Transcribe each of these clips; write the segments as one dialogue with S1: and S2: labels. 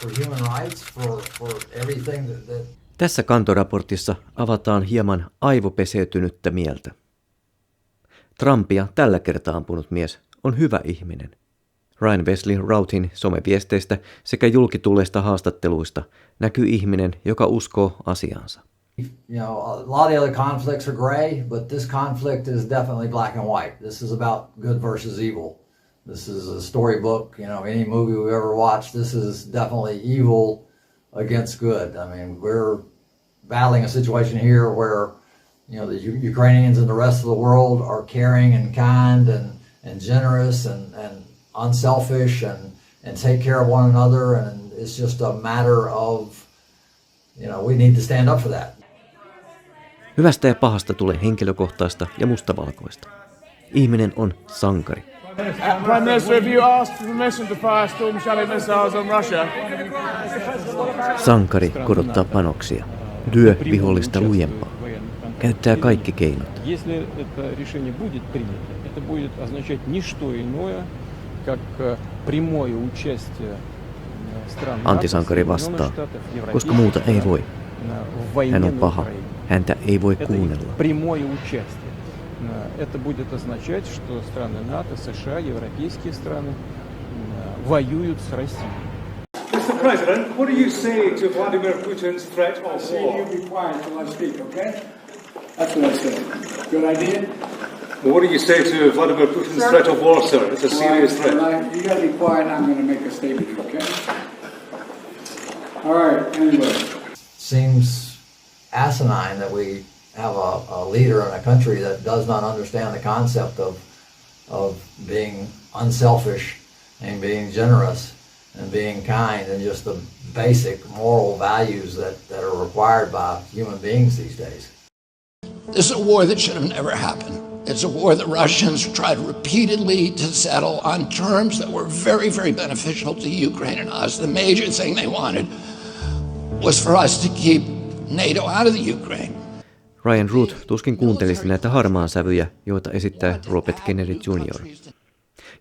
S1: for human rights, for everything that...
S2: Tässä kantoraportissa avataan hieman aivopeseytynyttä mieltä. Trumpia tällä kertaa ampunut mies on hyvä ihminen. Wesley Routhin someviesteistä sekä julkitulleista haastatteluista näkyy ihminen, joka uskoo asiaansa.
S1: You know, a lot of the other conflicts are gray, but this conflict is definitely black and white. This is about good versus evil. This is a storybook, you know, any movie we've ever watched, this is definitely evil against good. I mean, we're battling a situation here where, you know, the Ukrainians and the rest of the world are caring and kind and generous and unselfish and take care of one another, and it's just a matter of, you know, we need to stand up for that.
S2: Hyvästä ja pahasta tulee henkilökohtaista ja mustavalkoista. Ihminen on sankari.
S3: Prime Minister, have you asked permission to fire Storm Shadow missiles on Russia?
S2: Sankari korottaa panoksia, lyö vihollista lujempaa, käyttää kaikki keinot. Antisankari vastaa, koska muuta ei voi. Hän on paha, häntä ei voi kuunnella.
S4: Это будет означать, что страны НАТО, США, европейские страны воюют с Россией.
S5: Mr. President, what do you say to Vladimir Putin's threat of war?
S6: I say you be quiet till I speak, okay? That's what I say. Good idea?
S5: What do you say to Vladimir Putin's threat of war, sir? It's a serious threat.
S6: You got to be quiet. I'm going to make a statement, okay? All right. Anyway.
S1: Seems asinine that we have a leader in a country that does not understand the concept of being unselfish and being generous and being kind and just the basic moral values that are required by human beings these days.
S7: This is a war that should have never happened. It's a war that Russians tried repeatedly to settle on terms that were very, very beneficial to Ukraine and us. The major thing they wanted was for us to keep NATO out of the Ukraine.
S2: Routh tuskin kuuntelisi näitä harmaan sävyjä, joita esittää Robert Kennedy Jr.,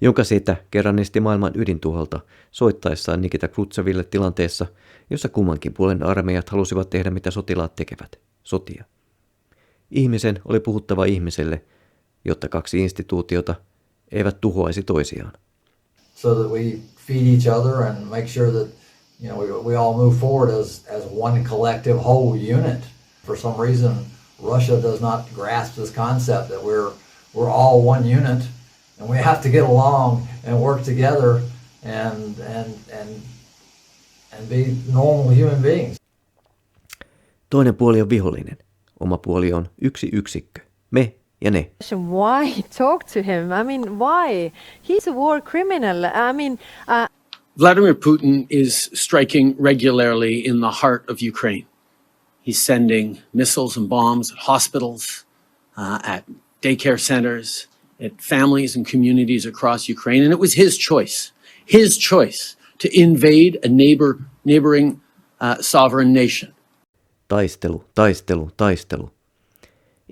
S2: jonka setä kerran esti maailman ydintuholta soittaessaan Nikita Khrushcheville tilanteessa, jossa kummankin puolen armeijat halusivat tehdä mitä sotilaat tekevät, sotia. Ihmisen oli puhuttava ihmiselle, jotta kaksi instituutiota eivät tuhoaisi toisiaan.
S1: So that we feed each other and make sure that, you know, we all move forward as one collective whole unit. For some reason, Russia does not grasp this concept that we're all one unit and we have to get along and work together and be normal human beings.
S2: Toinen puoli on vihollinen. Oma puoli on yksi yksikkö. Me ja ne.
S8: Why talk to him? I mean, why? He's a war criminal. I mean,
S9: Vladimir Putin is striking regularly in the heart of Ukraine. He's sending missiles and bombs at hospitals, at daycare centers, at families and communities across Ukraine. And it was his choice to invade a neighboring sovereign nation.
S2: Taistelu, taistelu, taistelu.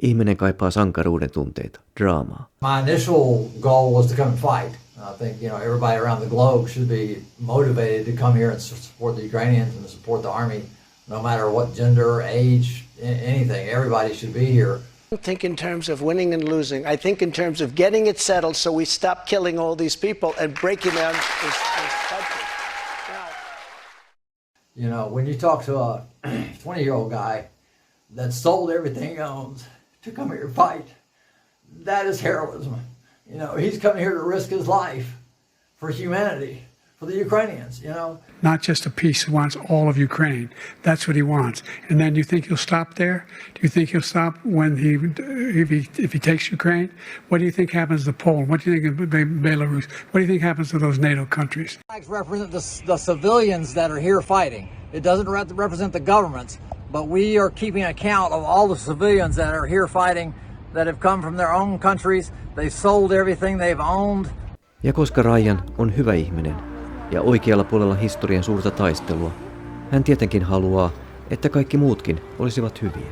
S2: Ihminen kaipaa sankaruuden tunteita, draamaa.
S1: My initial goal was to come and fight. I think, you know, everybody around the globe should be motivated to come here and support the Ukrainians and support the army. No matter what gender, age, anything, everybody should be here.
S10: I don't think in terms of winning and losing. I think in terms of getting it settled so we stop killing all these people and breaking down this country.
S1: You know, when you talk to a 20-year-old guy that sold everything he owns to come here and fight, that is heroism. You know, he's coming here to risk his life for humanity. For the Ukrainians, you know.
S6: Not just a piece, he wants all of Ukraine. That's what he wants. And then you think he'll stop there? Do you think he'll stop when if he takes Ukraine? What do you think happens to Poland? What do you think of Belarus? What do you think happens to those NATO countries?
S1: Flags represent the civilians that are here fighting. It doesn't represent the governments, but we are keeping account of all the civilians that are here fighting that have come from their own countries. They've sold everything they've owned.
S2: Ja koska Ryan on hyvä ihminen ja oikealla puolella historian suurta taistelua, hän tietenkin haluaa, että kaikki muutkin olisivat hyviä,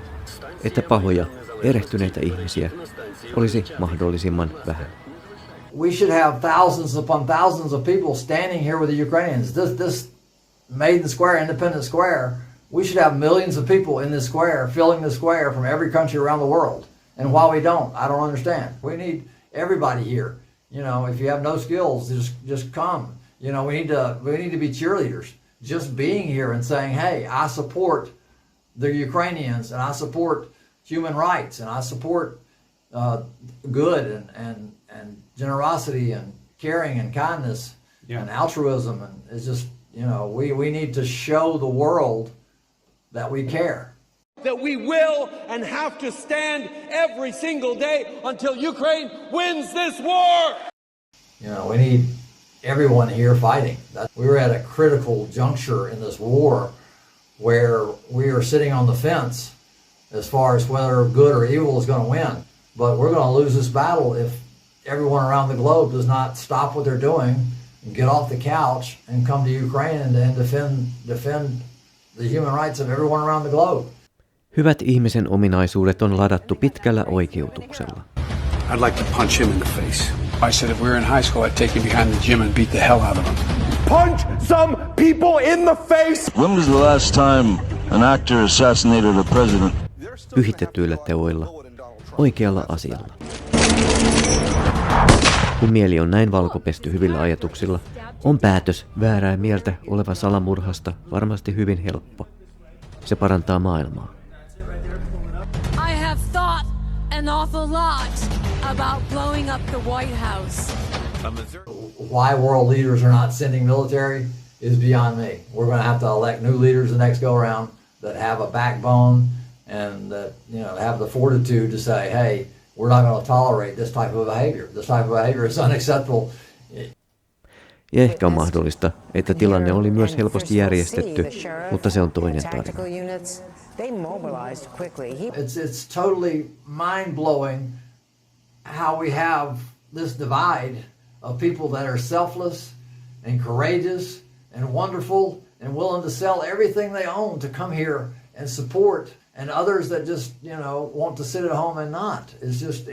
S2: että pahoja, erehtyneitä ihmisiä olisi mahdollisimman vähän.
S1: We should have thousands upon thousands of people standing here with the Ukrainians. Maiden Square, Independence Square, we should have millions of people in this square, filling the square from every country around the world. And why we don't, I don't understand. We need everybody here. You know, if you have no skills, just come. You know, we need to be cheerleaders. Just being here and saying, hey, I support the Ukrainians and I support human rights and I support good and generosity and caring and kindness and altruism, and it's just, you know, we need to show the world that we care.
S11: That we will and have to stand every single day until Ukraine wins this war.
S1: You know, we need everyone here fighting. We're at a critical juncture in this war where we are sitting on the fence as far as whether good or evil is going to win. But we're going to lose this battle if everyone around the globe does not stop what they're doing and get off the couch and come to Ukraine and defend the human rights of everyone around the globe.
S2: Hyvät ihmisen ominaisuudet on ladattu pitkällä oikeutuksella.
S12: I'd like to punch him in the face. I said if we were in high school, I'd take him behind the gym and beat the hell out of him.
S11: Punch some people in the face!
S13: When was the last time an actor assassinated a president?
S2: Pyhitetyillä teoilla, oikealla asialla. Kun mieli on näin valkopesty hyvillä ajatuksilla, on päätös väärää mieltä oleva salamurhasta varmasti hyvin helppo. Se parantaa maailmaa.
S14: I have thought an awful lot about blowing up the White House.
S1: Why world leaders are not sending military is beyond me. We're going to have to elect new leaders the next go around that have a backbone and that, you know, have the fortitude to say, hey, we're not going to tolerate this type of behavior. This type of behavior is unacceptable.
S2: Ja ehkä on mahdollista, että tilanne oli myös helposti järjestetty, mutta se on toinen tarina.
S1: It's totally mind-blowing how we have this divide of people that are selfless and courageous and wonderful and willing to sell everything they own to come here and support, and others that just, you know, want to sit at home and not. It's just,